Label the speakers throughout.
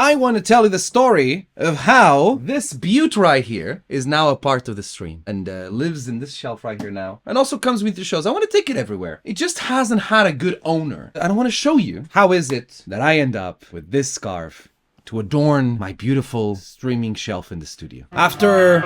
Speaker 1: I want to tell you the story of how this beaut right here is now a part of the stream and lives in this shelf right here now, and also comes with the shows. I want to take it everywhere. It just hasn't had a good owner. And I want to show you how is it that I end up with this scarf to adorn my beautiful streaming shelf in the studio. After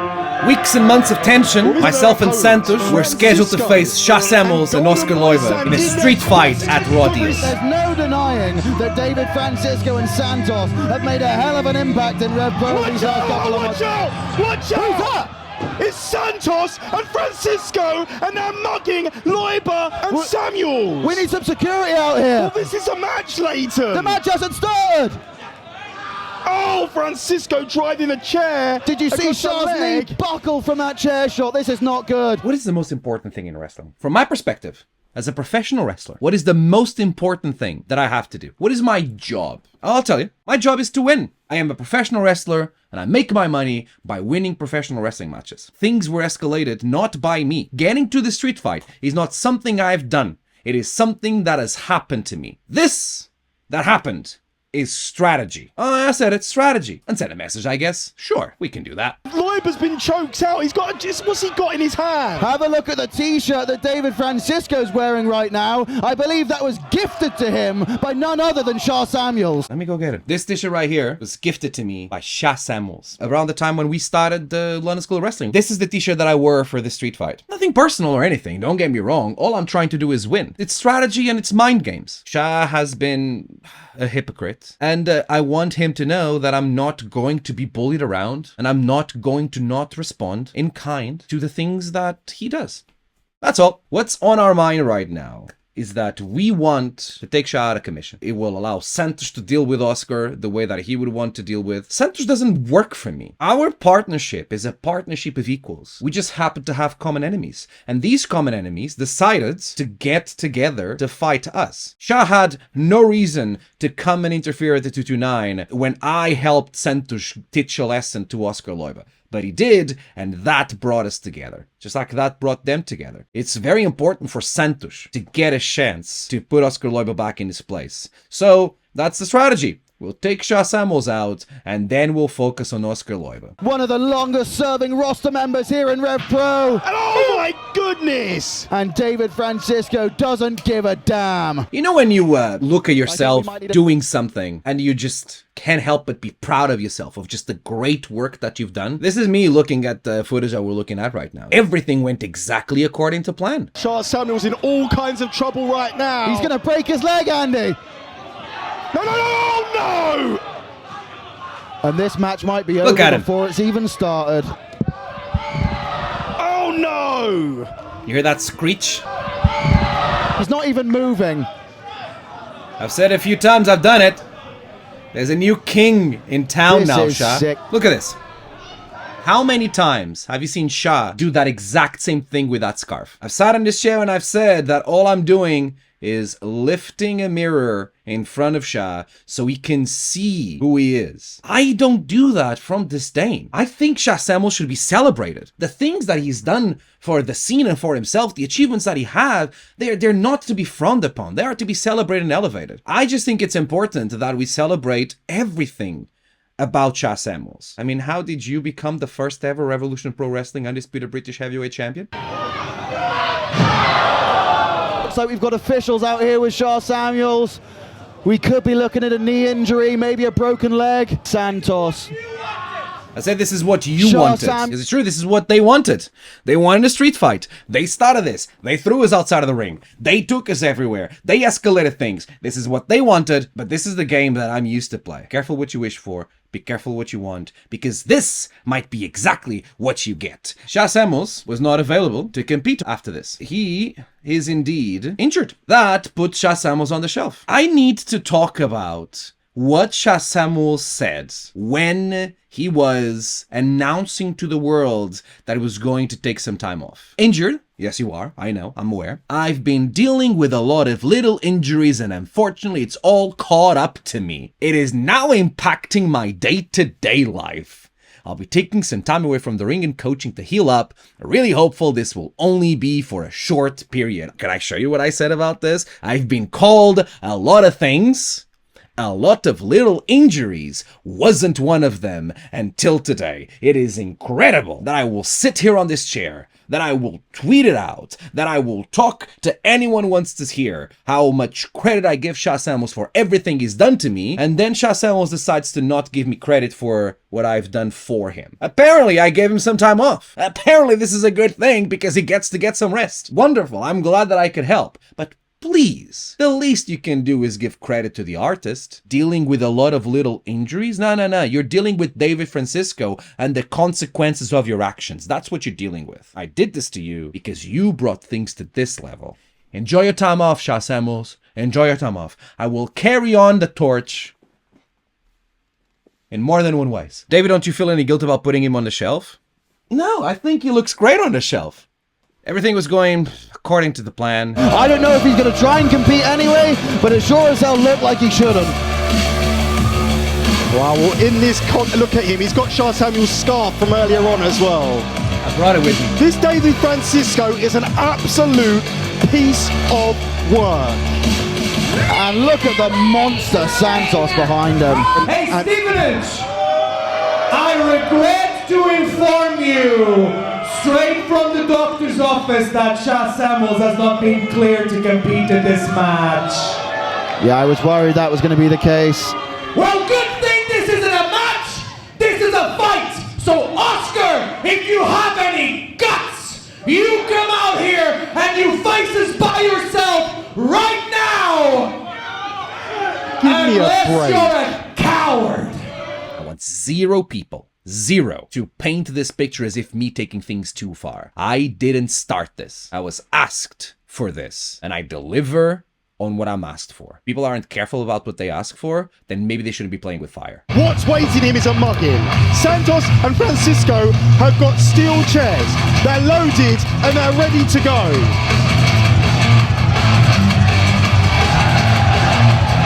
Speaker 1: weeks and months of tension, myself and Santos were scheduled to face Sha Samuels and Oskar Leube in a street fight at Raw Deals.
Speaker 2: There's no denying that David Francisco and Santos have made a hell of an impact in RevPro these last couple of months.
Speaker 3: Watch out! Watch out!
Speaker 2: Who's that?
Speaker 3: It's Santos and Francisco, and they're mugging Leube and Samuels.
Speaker 2: We need some security out here.
Speaker 3: Well, this is a match, Leighton.
Speaker 2: The match hasn't started.
Speaker 3: Oh, Francisco driving a chair.
Speaker 2: Did you see
Speaker 3: across the
Speaker 2: Sha's
Speaker 3: leg.
Speaker 2: knee buckle from that chair shot? This is not good.
Speaker 1: What is the most important thing in wrestling? From my perspective, as a professional wrestler, what is the most important thing that I have to do? What is my job? I'll tell you. My job is to win. I am a professional wrestler, and I make my money by winning professional wrestling matches. Things were escalated not by me. Getting to the street fight is not something I've done. It is something that has happened to me. This that happened is strategy. Oh, I said it's strategy. And send a message, I guess. Sure, we can do that.
Speaker 3: Leube's been choked out. He's got what's he got in his hand?
Speaker 2: Have a look at the t-shirt that David Francisco's wearing right now. I believe that was gifted to him by none other than Sha Samuels.
Speaker 1: Let me go get it. This t-shirt right here was gifted to me by Sha Samuels around the time when we started the London School of Wrestling. This is the t-shirt that I wore for the street fight. Nothing personal or anything, don't get me wrong. All I'm trying to do is win. It's strategy and it's mind games. Sha has been a hypocrite, and I want him to know that I'm not going to be bullied around, and I'm not going to not respond in kind to the things that he does. That's all. What's on our mind right now is that we want to take Sha out of commission. It will allow Santos to deal with Oskar the way that he would want to deal with. Santos doesn't work for me. Our partnership is a partnership of equals. We just happen to have common enemies. And these common enemies decided to get together to fight us. Sha had no reason to come and interfere at the 229 when I helped Santos teach a lesson to Oskar Leube. But he did, and that brought us together. Just like that brought them together. It's very important for Santos to get a chance to put Oskar Leube back in his place. So, that's the strategy. We'll take Sha Samuels out, and then we'll focus on Oskar Leube.
Speaker 2: One of the longest serving roster members here in RevPro.
Speaker 3: And oh my goodness!
Speaker 2: And David Francisco doesn't give a damn.
Speaker 1: You know when you look at yourself doing something, and you just can't help but be proud of yourself, of just the great work that you've done? This is me looking at the footage that we're looking at right now. Everything went exactly according to plan.
Speaker 3: Sha Samuels in all kinds of trouble right now.
Speaker 2: He's going to break his leg, Andy.
Speaker 3: No!
Speaker 2: And this match might be
Speaker 1: Look
Speaker 2: over
Speaker 1: at him.
Speaker 2: before it's even started.
Speaker 3: Oh no!
Speaker 1: You hear that screech?
Speaker 2: He's not even moving.
Speaker 1: I've said it a few times, I've done it. There's a new king in town
Speaker 2: This
Speaker 1: now,
Speaker 2: is
Speaker 1: Sha.
Speaker 2: sick.
Speaker 1: Look at this. How many times have you seen Sha do that exact same thing with that scarf? I've sat in this chair and I've said that all I'm doing is lifting a mirror in front of Sha so he can see who he is. I don't do that from disdain. I think Sha Samuels should be celebrated. The things that he's done for the scene and for himself, the achievements that he had, they're not to be frowned upon. They are to be celebrated and elevated. I just think it's important that we celebrate everything about Sha Samuels. I mean, how did you become the first ever Revolution Pro Wrestling Undisputed British Heavyweight Champion?
Speaker 2: So we've got officials out here with Sha Samuels. We could be looking at a knee injury, maybe a broken leg. Santos.
Speaker 1: I said this is what you
Speaker 2: Sha
Speaker 1: wanted.
Speaker 2: Sam-
Speaker 1: Is it true? This is what they wanted. They wanted a street fight. They started this. They threw us outside of the ring. They took us everywhere. They escalated things. This is what they wanted, but this is the game that I'm used to play. Careful what you wish for. Be careful what you want, because this might be exactly what you get. Sha Samuels was not available to compete after this. He is indeed injured. That puts Sha Samuels on the shelf. I need to talk about what Sha Samuels said when he was announcing to the world that he was going to take some time off. Injured? Yes, you are. I know. I'm aware. I've been dealing with a lot of little injuries, and unfortunately, it's all caught up to me. It is now impacting my day-to-day life. I'll be taking some time away from the ring and coaching to heal up. I'm really hopeful this will only be for a short period. Can I show you what I said about this? I've been called a lot of things. A lot of little injuries wasn't one of them until today. It is incredible that I will sit here on this chair, that I will tweet it out, that I will talk to anyone who wants to hear how much credit I give Shah Samuels for everything he's done to me, and then Shah Samuels decides to not give me credit for what I've done for him. Apparently, I gave him some time off. Apparently, this is a good thing because he gets to get some rest. Wonderful. I'm glad that I could help. But please, the least you can do is give credit to the artist. Dealing with a lot of little injuries? No. You're dealing with David Francisco and the consequences of your actions. That's what you're dealing with. I did this to you because you brought things to this level. Enjoy your time off, Shah Samuels. Enjoy your time off. I will carry on the torch in more than one ways. David, don't you feel any guilt about putting him on the shelf? No, I think he looks great on the shelf. Everything was going according to the plan.
Speaker 2: I don't know if he's going to try and compete anyway, but it sure as hell looked like he shouldn't.
Speaker 3: Wow, well, in this look at him. He's got Shah Samuel's scarf from earlier on as well.
Speaker 1: I brought it with me.
Speaker 3: This David Francisco is an absolute piece of work.
Speaker 2: And look at the monster Santos behind him.
Speaker 4: Hey, Stevenage! I regret to inform you, straight from the doctor's office, that Shah Samuels has not been cleared to compete in this match.
Speaker 2: Yeah, I was worried that was going to be the case.
Speaker 4: Well, good thing this isn't a match! This is a fight! So, Oskar, if you have any guts, you come out here and you face us by yourself right now!
Speaker 3: Give me a
Speaker 4: Unless
Speaker 3: break.
Speaker 4: you're a coward!
Speaker 1: I want 0 people. 0 to paint this picture as if me taking things too far. I didn't start this. I was asked for this, and I deliver on what I'm asked for. People aren't careful about what they ask for, then maybe they shouldn't be playing with fire.
Speaker 3: What's waiting him is a mugging. Santos and Francisco have got steel chairs. They're loaded and they're ready to go.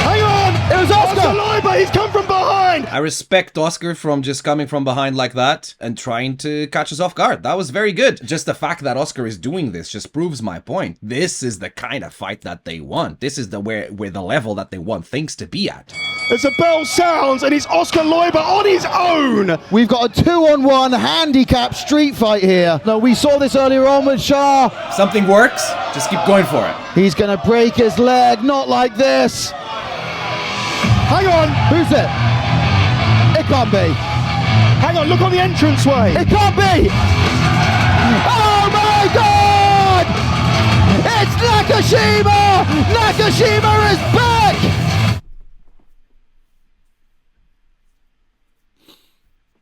Speaker 3: Hang on!
Speaker 2: It was Oskar!
Speaker 3: Leube, he's come from behind!
Speaker 1: I respect Oskar from just coming from behind like that and trying to catch us off guard. That was very good. Just the fact that Oskar is doing this just proves my point. This is the kind of fight that they want. This is where the level that they want things to be at.
Speaker 3: As the bell sounds and it's Oskar Leube on his own!
Speaker 2: We've got a 2-on-1 handicap street fight here. Now, we saw this earlier on with Shah.
Speaker 1: If something works, just keep going for it.
Speaker 2: He's going to break his leg, not like this.
Speaker 3: Hang on!
Speaker 2: Who's it? It can't be.
Speaker 3: Hang on, look on the entranceway!
Speaker 2: It can't be! Oh my God! It's Nakashima! Nakashima is back!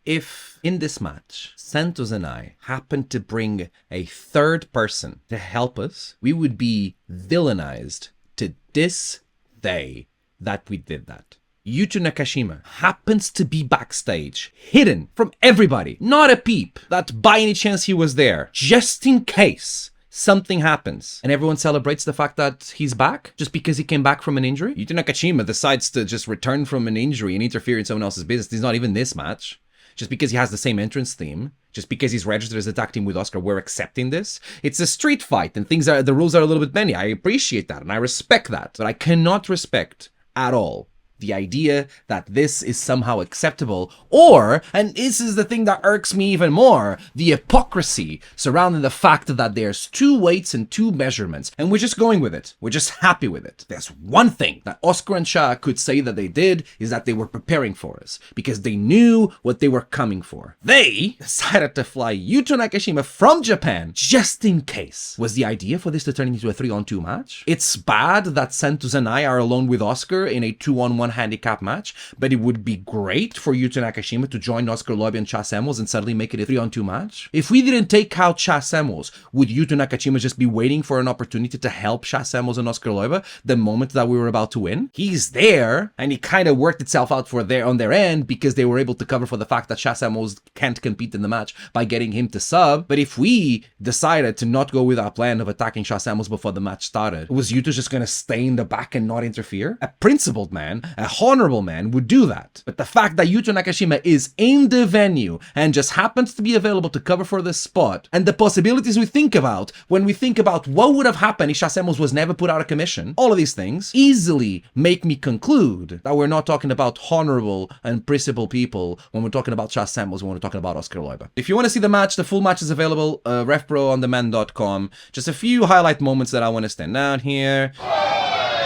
Speaker 1: If in this match, Santos and I happened to bring a third person to help us, we would be villainized to this day that we did that. Yuto Nakashima happens to be backstage, hidden from everybody, not a peep that by any chance he was there, just in case something happens and everyone celebrates the fact that he's back just because he came back from an injury. Yuto Nakashima decides to just return from an injury and interfere in someone else's business. He's not even this match. Just because he has the same entrance theme, just because he's registered as a tag team with Oskar, we're accepting this. It's a street fight and the rules are a little bit many. I appreciate that and I respect that, but I cannot respect at all the idea that this is somehow acceptable, or, and this is the thing that irks me even more, the hypocrisy surrounding the fact that there's 2 weights and 2 measurements, and we're just going with it. We're just happy with it. There's one thing that Oskar and Shah could say that they did, is that they were preparing for us, because they knew what they were coming for. They decided to fly Yuto Nakashima from Japan, just in case. Was the idea for this to turn into a 3-on-2 match? It's bad that Santos and I are alone with Oskar in a 2-on-1 handicap match, but it would be great for Yuto Nakashima to join Oskar Leube and Shah Samuels and suddenly make it a 3-on-2 match. If we didn't take out Shah Samuels, would Yuto Nakashima just be waiting for an opportunity to help Shah Samuels and Oskar Leube the moment that we were about to win? He's there, and it kind of worked itself out on their end because they were able to cover for the fact that Shah Samuels can't compete in the match by getting him to sub. But if we decided to not go with our plan of attacking Shah Samuels before the match started, was Yuto just gonna stay in the back and not interfere? A principled man, A honorable man would do that. But the fact that Yuto Nakashima is in the venue and just happens to be available to cover for this spot, and the possibilities we think about when we think about what would have happened if Shah was never put out of commission, all of these things easily make me conclude that we're not talking about honorable and principled people when we're talking about Shah when we're talking about Oskar Leube. If you want to see the match, the full match is available, RevProOnDemand.com. Just a few highlight moments that I want to stand out here.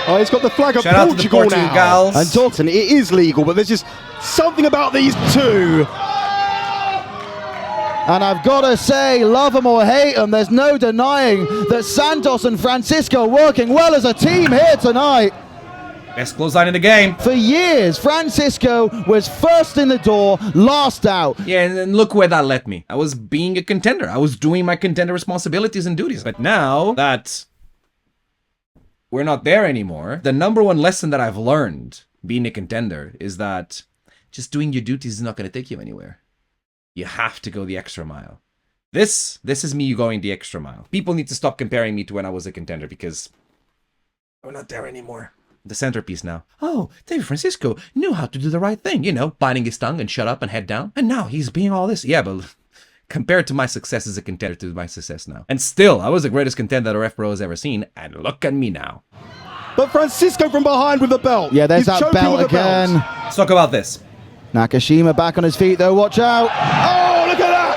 Speaker 3: Oh, he's got the flag of
Speaker 1: Shout out to the
Speaker 3: Portugal now.
Speaker 1: Portugals.
Speaker 3: And Dalton, it is legal, but there's just something about these two.
Speaker 2: And I've got to say, love them or hate them, there's no denying that Santos and Francisco are working well as a team here tonight.
Speaker 1: Best clothesline in the game.
Speaker 2: For years, Francisco was first in the door, last out.
Speaker 1: Yeah, and look where that led me. I was being a contender. I was doing my contender responsibilities and duties. But now that we're not there anymore, the number one lesson that I've learned being a contender is that just doing your duties is not going to take you anywhere. You have to go the extra mile. This is me going the extra mile. People need to stop comparing me to when I was a contender because we're not there anymore. The centerpiece now. Oh, David Francisco knew how to do the right thing, you know, biting his tongue and shut up and head down. And now he's being all this. Yeah, but compared to my success as a contender to my success now. And still, I was the greatest contender that RevPro has ever seen. And look at me now.
Speaker 3: But Francisco from behind with the belt.
Speaker 2: Yeah, there's
Speaker 3: He's
Speaker 2: that
Speaker 3: choking
Speaker 2: belt
Speaker 3: with the
Speaker 2: again.
Speaker 1: Let's talk about this.
Speaker 2: Nakashima back on his feet though, watch out.
Speaker 3: Oh, look at that!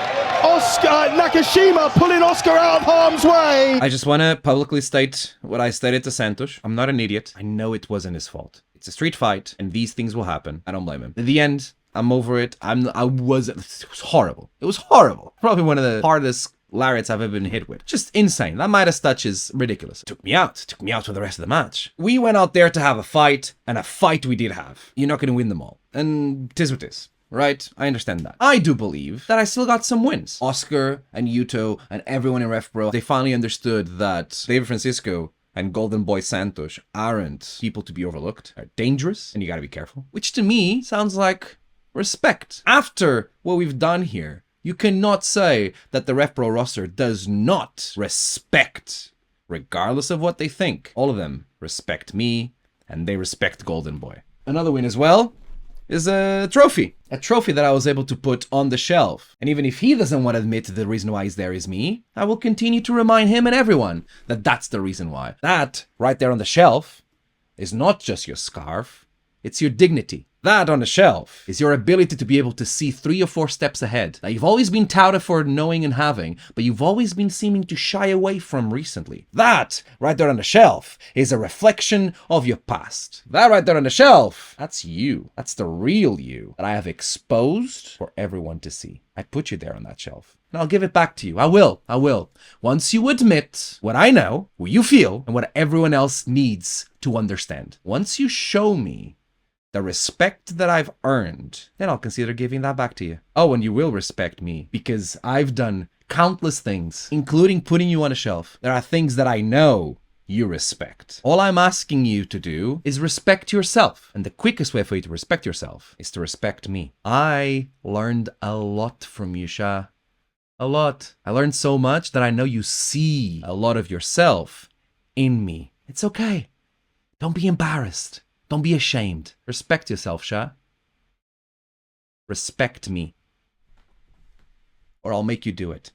Speaker 3: Nakashima pulling Oskar out of harm's way.
Speaker 1: I just want to publicly state what I stated to Santos. I'm not an idiot. I know it wasn't his fault. It's a street fight, and these things will happen. I don't blame him. At the end, I'm over it. It was horrible. It was horrible. Probably one of the hardest lariats I've ever been hit with. Just insane. That Midas touch is ridiculous. Took me out for the rest of the match. We went out there to have a fight, and a fight we did have. You're not going to win them all. And 'tis what 'tis. Right? I understand that. I do believe that I still got some wins. Oskar and Yuto and everyone in RevPro, they finally understood that David Francisco and Golden Boy Santos aren't people to be overlooked. They're dangerous, and you gotta be careful. Which to me sounds like respect. After what we've done here, you cannot say that the RevPro roster does not respect, regardless of what they think. All of them respect me, and they respect Golden Boy. Another win as well is a trophy. A trophy that I was able to put on the shelf. And even if he doesn't want to admit the reason why he's there is me, I will continue to remind him and everyone that that's the reason why. That, right there on the shelf, is not just your scarf, it's your dignity. That on the shelf is your ability to be able to see 3 or 4 steps ahead that you've always been touted for knowing and having, but you've always been seeming to shy away from recently. That right there on the shelf is a reflection of your past. That right there on the shelf, that's you. That's the real you that I have exposed for everyone to see. I put you there on that shelf. And I'll give it back to you. I will. Once you admit what I know, what you feel, and what everyone else needs to understand. Once you show me the respect that I've earned, then I'll consider giving that back to you. Oh, and you will respect me because I've done countless things, including putting you on a shelf. There are things that I know you respect. All I'm asking you to do is respect yourself. And the quickest way for you to respect yourself is to respect me. I learned a lot from you, Shah. A lot. I learned so much that I know you see a lot of yourself in me. It's okay. Don't be embarrassed. Don't be ashamed. Respect yourself, Shah. Respect me. Or I'll make you do it.